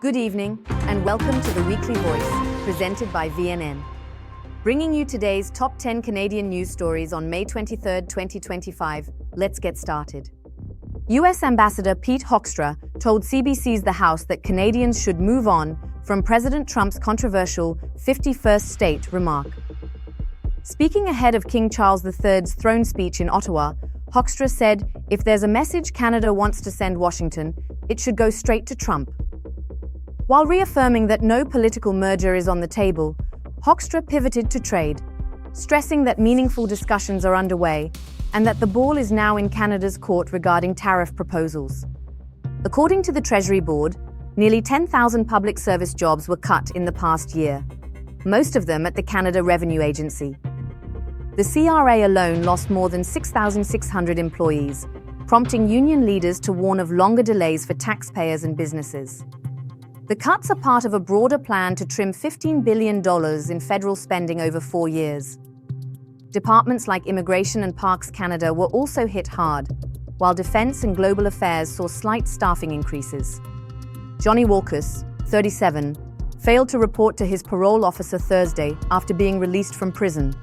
Good evening, and welcome to the Weekly Voice, presented by VNN. Bringing you today's top 10 Canadian news stories on May 23, 2025. Let's get started. U.S. Ambassador Pete Hoekstra told CBC's The House that Canadians should move on from President Trump's controversial 51st state remark. Speaking ahead of King Charles III's throne speech in Ottawa, Hoekstra said, "If there's a message Canada wants to send Washington, it should go straight to Trump." While reaffirming that no political merger is on the table, Hoekstra pivoted to trade, stressing that meaningful discussions are underway and that the ball is now in Canada's court regarding tariff proposals. According to the Treasury Board, nearly 10,000 public service jobs were cut in the past year, most of them at the Canada Revenue Agency. The CRA alone lost more than 6,600 employees, prompting union leaders to warn of longer delays for taxpayers and businesses. The cuts are part of a broader plan to trim $15 billion in federal spending over 4 years. Departments like Immigration and Parks Canada were also hit hard, while Defence and Global Affairs saw slight staffing increases. Johnny Walkus, 37, failed to report to his parole officer Thursday after being released from prison.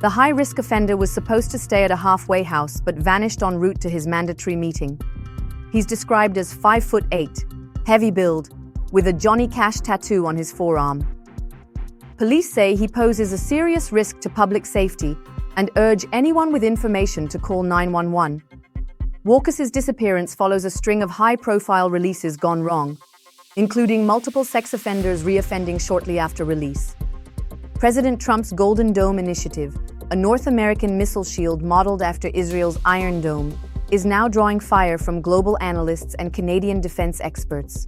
The high-risk offender was supposed to stay at a halfway house but vanished en route to his mandatory meeting. He's described as 5'8", heavy build, with a Johnny Cash tattoo on his forearm. Police say he poses a serious risk to public safety and urge anyone with information to call 911. Walkus's disappearance follows a string of high-profile releases gone wrong, including multiple sex offenders reoffending shortly after release. President Trump's Golden Dome initiative, a North American missile shield modeled after Israel's Iron Dome, is now drawing fire from global analysts and Canadian defense experts.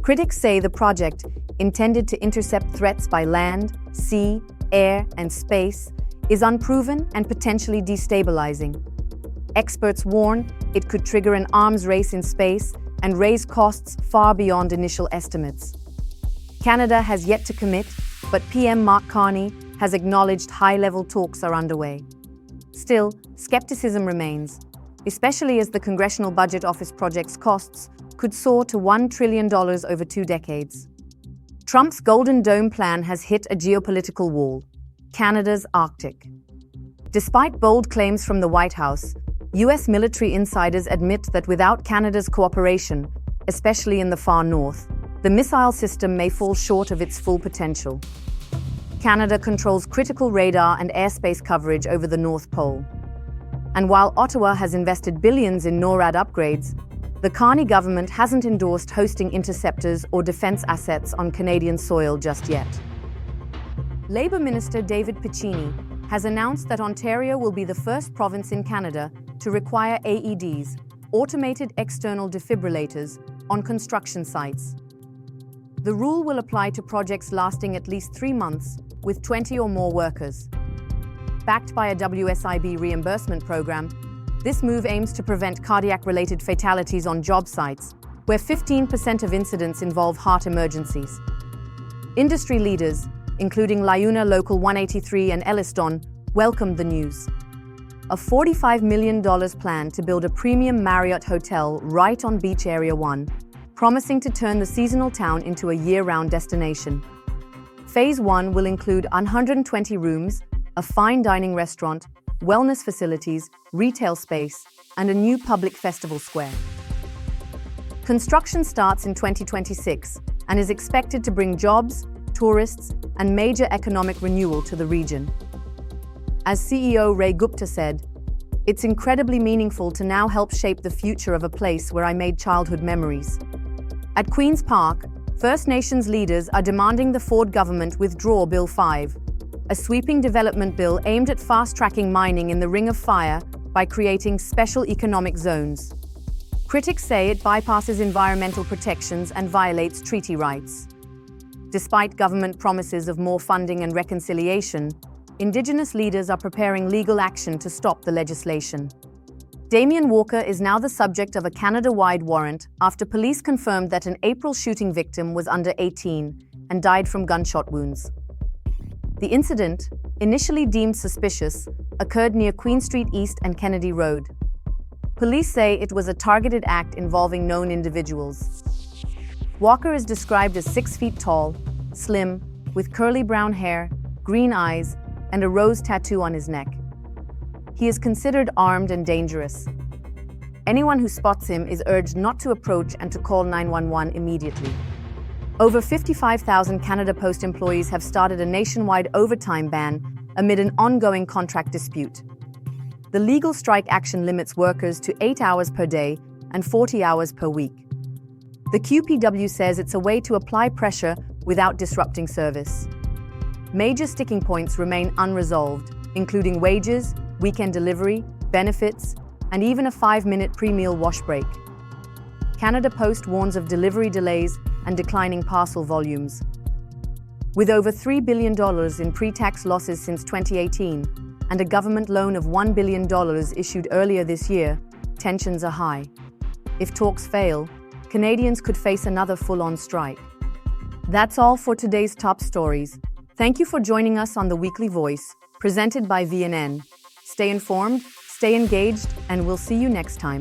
Critics say the project, intended to intercept threats by land, sea, air, and space, is unproven and potentially destabilizing. Experts warn it could trigger an arms race in space and raise costs far beyond initial estimates. Canada has yet to commit, but PM Mark Carney has acknowledged high-level talks are underway. Still, skepticism remains, especially as the Congressional Budget Office project's costs could soar to $1 trillion over 2 decades. Trump's Golden Dome plan has hit a geopolitical wall: Canada's Arctic. Despite bold claims from the White House, U.S. military insiders admit that without Canada's cooperation, especially in the far north, the missile system may fall short of its full potential. Canada controls critical radar and airspace coverage over the North Pole. And while Ottawa has invested billions in NORAD upgrades, the Carney government hasn't endorsed hosting interceptors or defense assets on Canadian soil just yet. Labour Minister David Piccini has announced that Ontario will be the first province in Canada to require AEDs, automated external defibrillators, on construction sites. The rule will apply to projects lasting at least 3 months, with 20 or more workers. Backed by a WSIB reimbursement program, this move aims to prevent cardiac-related fatalities on job sites, where 15% of incidents involve heart emergencies. Industry leaders, including LiUNA Local 183 and Elliston, welcomed the news. A $45 million plan to build a premium Marriott hotel right on Beach Area 1, promising to turn the seasonal town into a year-round destination. Phase 1 will include 120 rooms, a fine dining restaurant, wellness facilities, retail space, and a new public festival square. Construction starts in 2026 and is expected to bring jobs, tourists, and major economic renewal to the region. As CEO Ray Gupta said, "It's incredibly meaningful to now help shape the future of a place where I made childhood memories." At Queen's Park, First Nations leaders are demanding the Ford government withdraw Bill 5, a sweeping development bill aimed at fast-tracking mining in the Ring of Fire by creating special economic zones. Critics say it bypasses environmental protections and violates treaty rights. Despite government promises of more funding and reconciliation, Indigenous leaders are preparing legal action to stop the legislation. Damien Walker is now the subject of a Canada-wide warrant after police confirmed that an April shooting victim was under 18 and died from gunshot wounds. The incident, initially deemed suspicious, occurred near Queen Street East and Kennedy Road. Police say it was a targeted act involving known individuals. Walker is described as 6 feet tall, slim, with curly brown hair, green eyes, and a rose tattoo on his neck. He is considered armed and dangerous. Anyone who spots him is urged not to approach and to call 911 immediately. Over 55,000 Canada Post employees have started a nationwide overtime ban amid an ongoing contract dispute. The legal strike action limits workers to 8 hours per day and 40 hours per week. The QPW says it's a way to apply pressure without disrupting service. Major sticking points remain unresolved, including wages, weekend delivery, benefits, and even a 5-minute pre-meal wash break. Canada Post warns of delivery delays and declining parcel volumes. With over $3 billion in pre-tax losses since 2018 and a government loan of $1 billion issued earlier this year, tensions are high. If talks fail, Canadians could face another full-on strike. That's all for today's top stories. Thank you for joining us on The Weekly Voice, presented by VNN. Stay informed, stay engaged, and we'll see you next time.